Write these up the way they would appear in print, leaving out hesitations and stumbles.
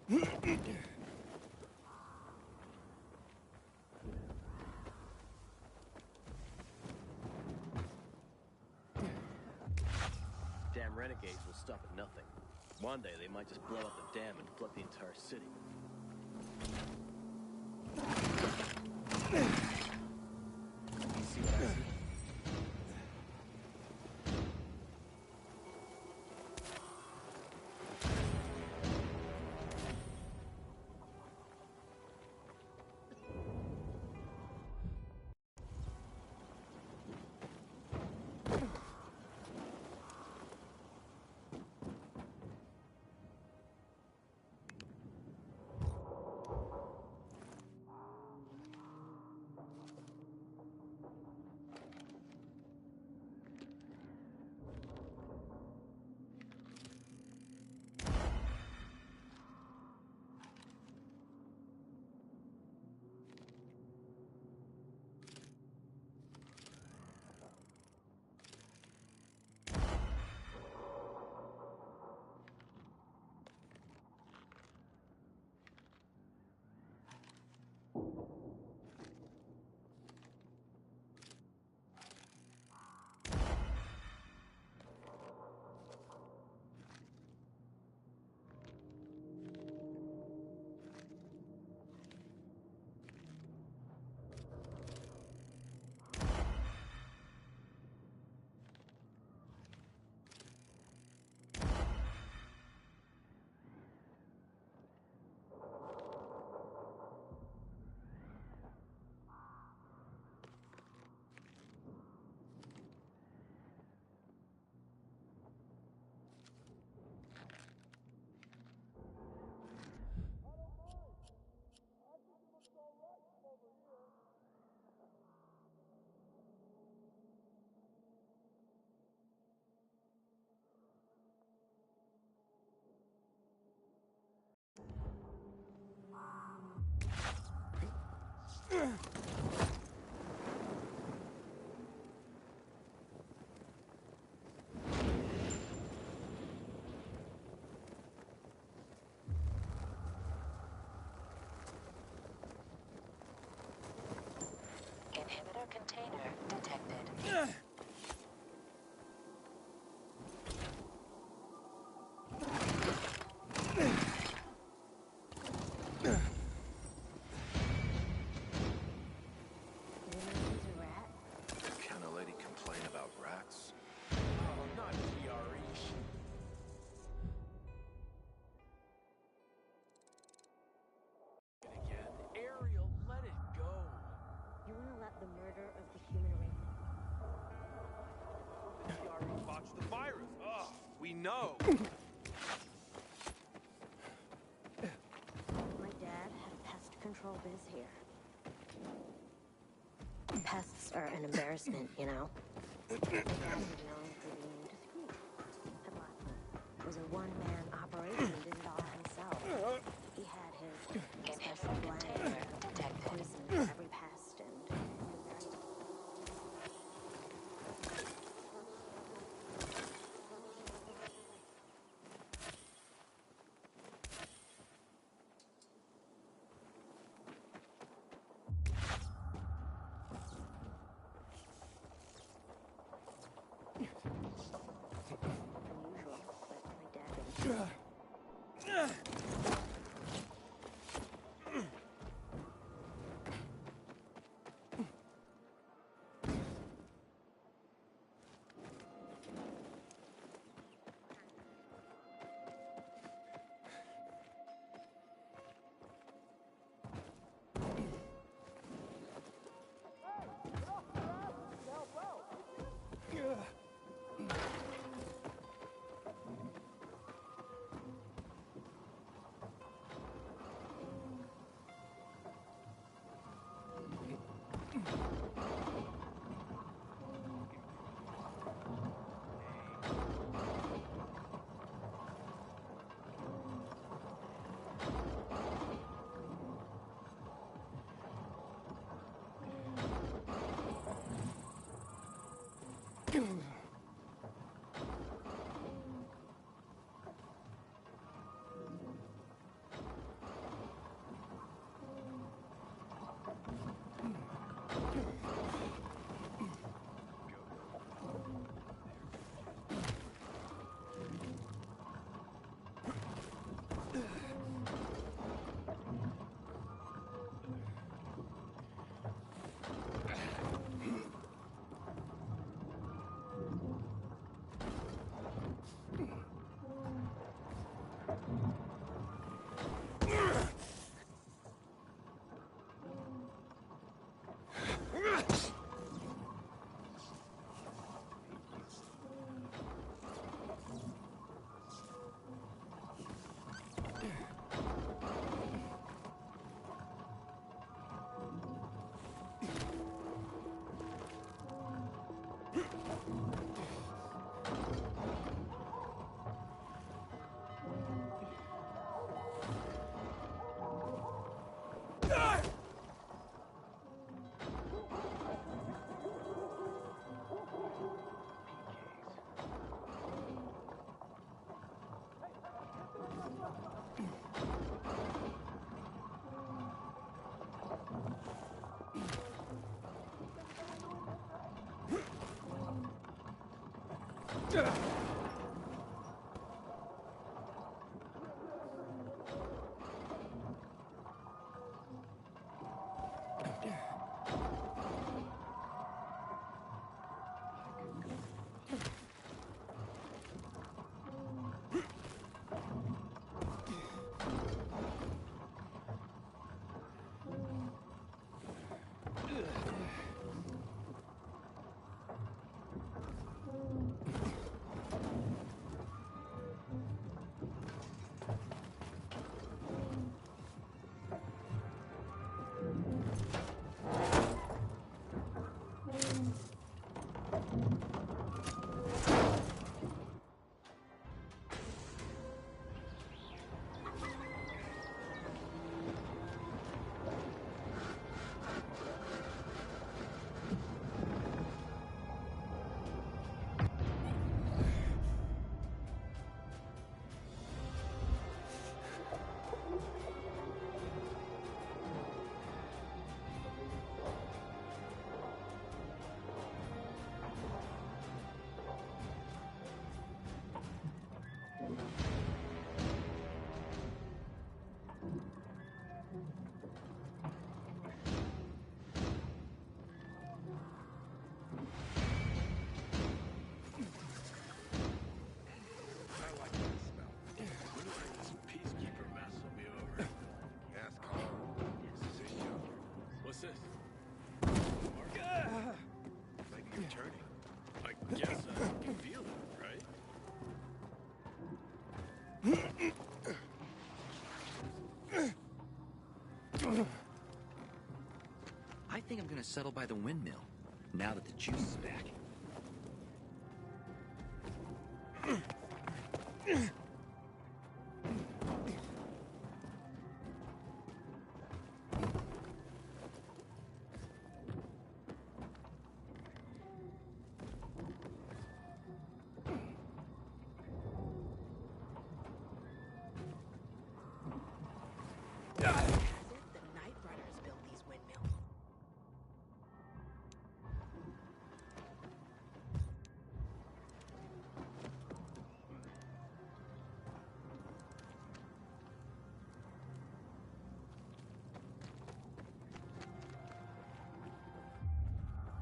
Damn renegades will stop at nothing. One day they might just blow up the dam and flood the entire city. You see what I see? Inhibitor container detected. Can a lady complain about rats? Oh, not PRE. Again, Ariel, let it go. You want to let the murder of the human race? PRE botched the virus. Ugh, we know. My dad had a pest control biz here. Pests are an embarrassment, you know? My dad was known for being discreet. At light2. It was a one-man operation, did it all himself. He had his special blend of poison for every pest and unusual, but my dad didn't. I think I'm gonna settle by the windmill, now that the juice is back.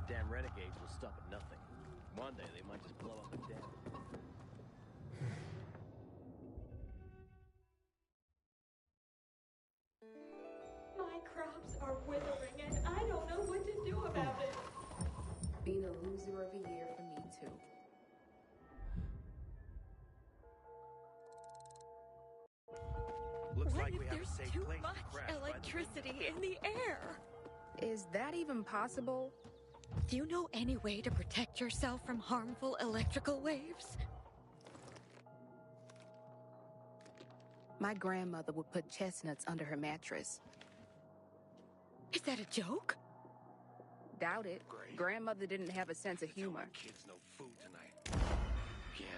Damn renegades will stop at nothing. One day they might just blow up the dam. My crops are withering and I don't know what to do about it. Being a loser of a year for me too. Looks What like if we have a there's safe too place much to crash by the electricity in the air? Is that even possible? Do you know any way to protect yourself from harmful electrical waves? My grandmother would put chestnuts under her mattress. Is that a joke? Doubt it. Great. Grandmother didn't have a sense of humor. Kids no food tonight. Again.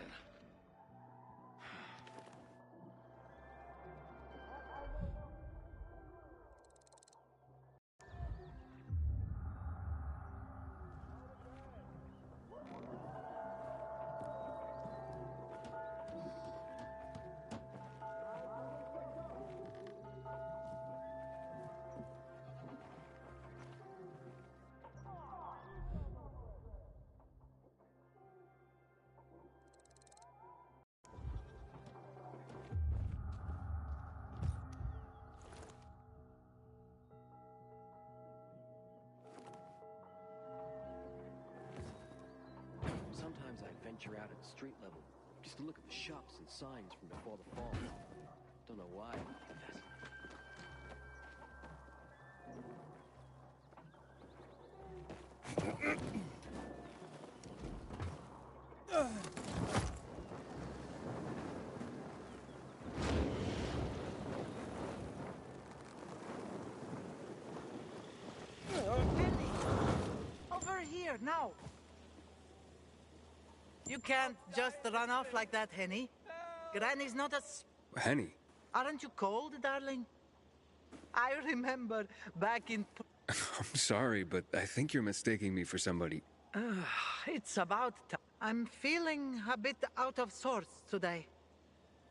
Sometimes I venture out at street level just to look at the shops and signs from before the fall. Don't know why. Over here, now! You can't just run off like that, Henny. Granny's not a Henny? Aren't you cold, darling? I remember back in... I'm sorry, but I think you're mistaking me for somebody. It's about time. I'm feeling a bit out of sorts today.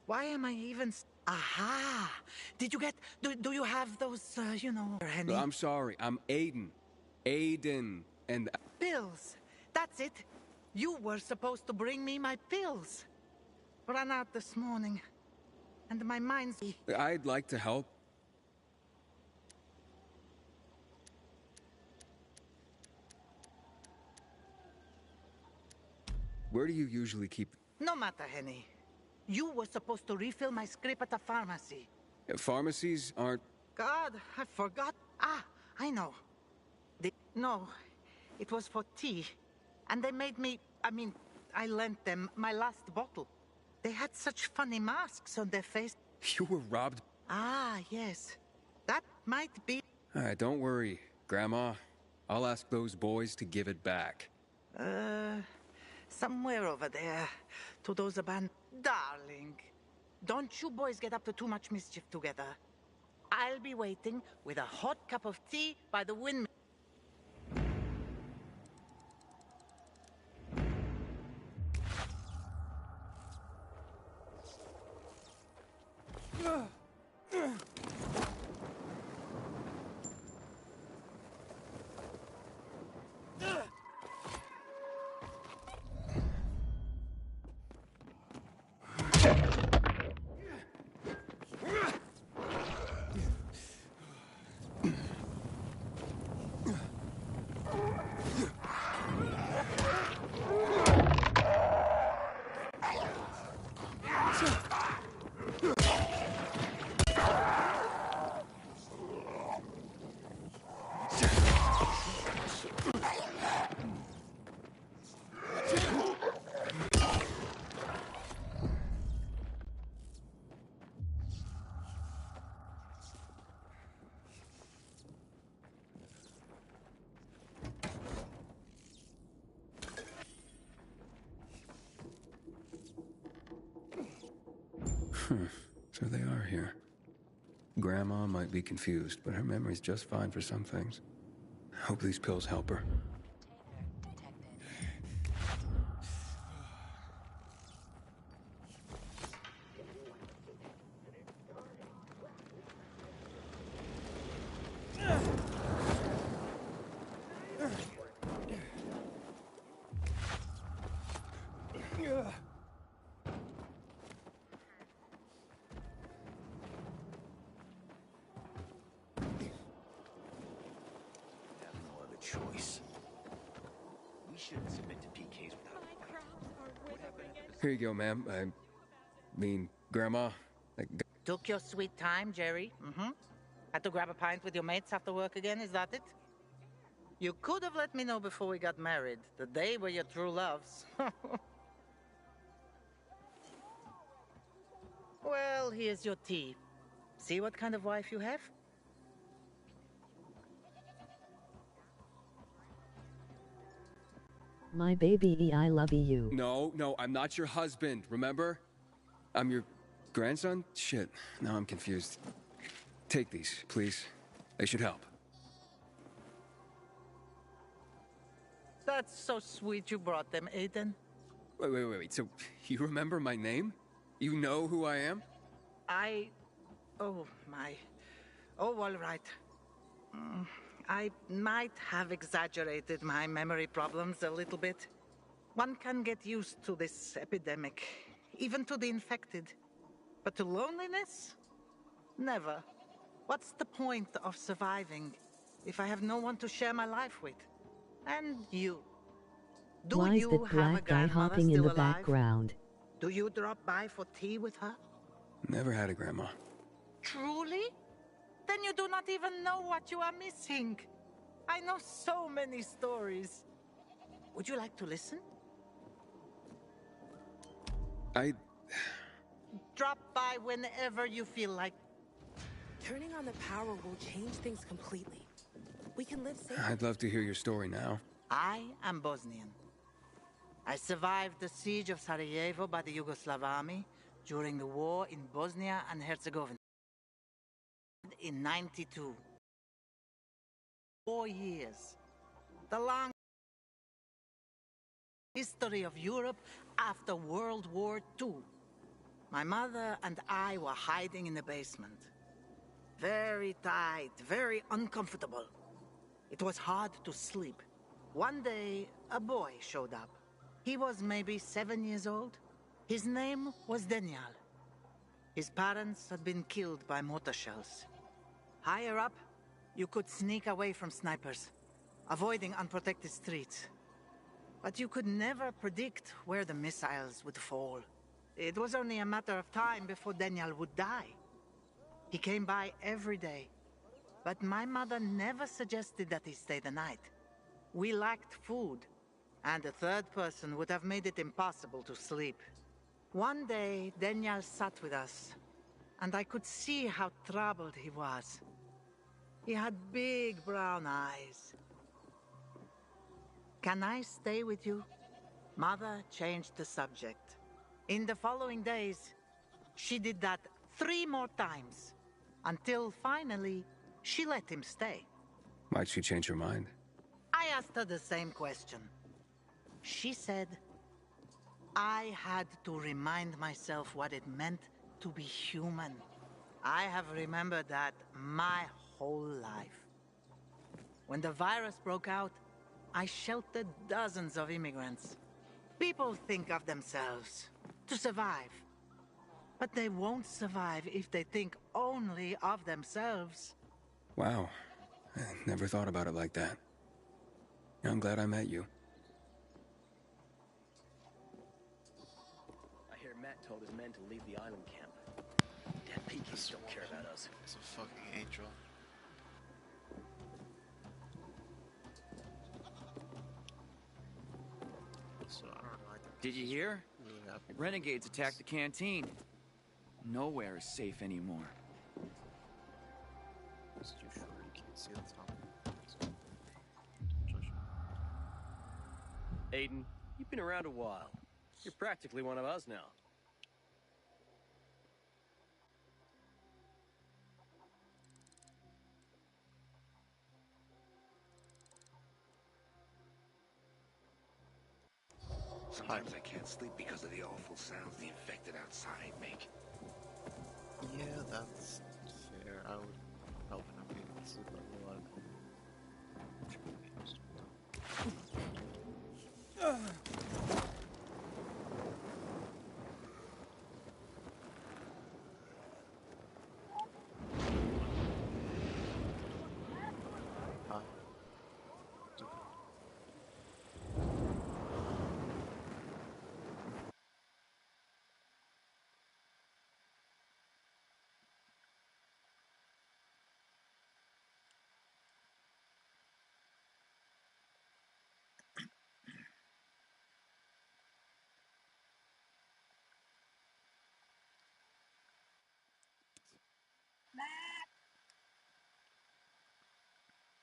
Why am I even... Aha! Did you get... Do you have those, you know... Henny? I'm sorry, I'm Aiden. Aiden. And... Pills. That's it. You were supposed to bring me my pills. Ran out this morning. And my mind's... I'd like to help. Where do you usually keep... No matter, Henny. You were supposed to refill my script at the pharmacy. Pharmacies aren't... God, I forgot. Ah, I know. No, it was for tea. And they made me... I lent them my last bottle. They had such funny masks on their face. You were robbed? Ah, yes. That might be... Alright, don't worry, Grandma. I'll ask those boys to give it back. Somewhere over there. To those abandoned... Darling, don't you boys get up to too much mischief together. I'll be waiting with a hot cup of tea by the windmill. So they are here. Grandma might be confused, but her memory's just fine for some things. Hope these pills help her. Choice. We shouldn't submit to PKs without My crops are withering and Here you go, ma'am. I mean, Grandma. Took your sweet time, Jerry. Had to grab a pint with your mates after work again, is that it? You could have let me know before we got married. The day were your true loves. Well, here's your tea. See what kind of wife you have? My baby, I love you. No, I'm not your husband, remember? I'm your grandson? Shit, now I'm confused. Take these, please. They should help. That's so sweet you brought them, Aiden. Wait. So, you remember my name? You know who I am? Oh, my... Oh, all right. I might have exaggerated my memory problems a little bit. One can get used to this epidemic, even to the infected. But to loneliness? Never. What's the point of surviving if I have no one to share my life with? And you. Do Why is you that have a black guy grandmother hopping in still the alive? background? Do you drop by for tea with her? Never had a grandma. Truly? Then you do not even know what you are missing. I know so many stories. Would you like to listen? Drop by whenever you feel like. Turning on the power will change things completely. We can live safe. I'd love to hear your story now. I am Bosnian. I survived the siege of Sarajevo by the Yugoslav army during the war in Bosnia and Herzegovina. In 92. 4 years. The long history of Europe after World War II. My mother and I were hiding in the basement. Very tight, very uncomfortable. It was hard to sleep. One day, a boy showed up. He was maybe 7 years old. His name was Daniel. His parents had been killed by mortar shells. Higher up, you could sneak away from snipers, avoiding unprotected streets. But you could never predict where the missiles would fall. It was only a matter of time before Daniel would die. He came by every day, but my mother never suggested that he stay the night. We lacked food, and a third person would have made it impossible to sleep. One day, Daniel sat with us, and I could see how troubled he was. He had big brown eyes. Can I stay with you? Mother changed the subject. In the following days, she did that 3 more times, until finally, she let him stay. Why'd she change her mind? I asked her the same question. She said, I had to remind myself what it meant to be human. I have remembered that my whole life. When the virus broke out, I sheltered dozens of immigrants. People think of themselves to survive. But they won't survive if they think only of themselves. Wow. I never thought about it like that. I'm glad I met you. I hear Matt told his men to leave the island camp. Damn Peakies don't care about us. It's a fucking angel. So I don't know. Did you hear? Renegades attacked the canteen. Nowhere is safe anymore. It's too short. You can't see the top. Aiden, you've been around a while. You're practically one of us now. Sometimes I can't sleep because of the awful sounds the infected outside make. Yeah, that's fair. I would probably not be able to sleep a lot.